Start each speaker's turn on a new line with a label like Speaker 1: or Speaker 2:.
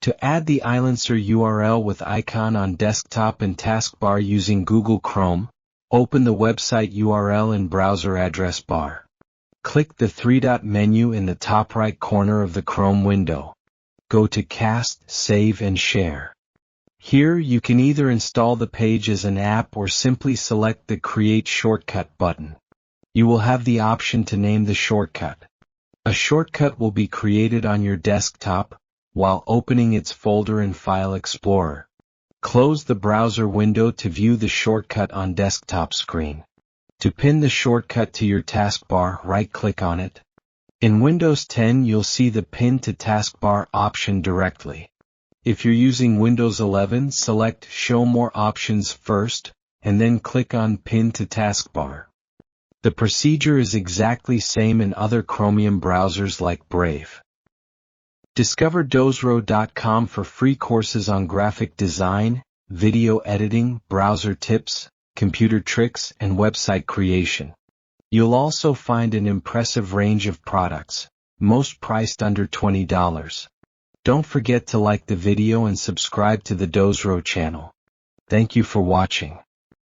Speaker 1: To add the Ylancer URL with icon on desktop and taskbar using Google Chrome, open the website URL in browser address bar. Click the three-dot menu in the top right corner of the Chrome window. Go to Cast, Save and Share. Here you can either install the page as an app or simply select the Create Shortcut button. You will have the option to name the shortcut. A shortcut will be created on your desktop while opening its folder in File Explorer. Close the browser window to view the shortcut on desktop screen. To pin the shortcut to your taskbar, right-click on it. In Windows 10 you'll see the Pin to Taskbar option directly. If you're using Windows 11, select Show More Options first, and then click on Pin to Taskbar. The procedure is exactly same in other Chromium browsers like Brave. Discover dozro.com for free courses on graphic design, video editing, browser tips, computer tricks, and website creation. You'll also find an impressive range of products, most priced under $20. Don't forget to like the video and subscribe to the Dozro channel. Thank you for watching.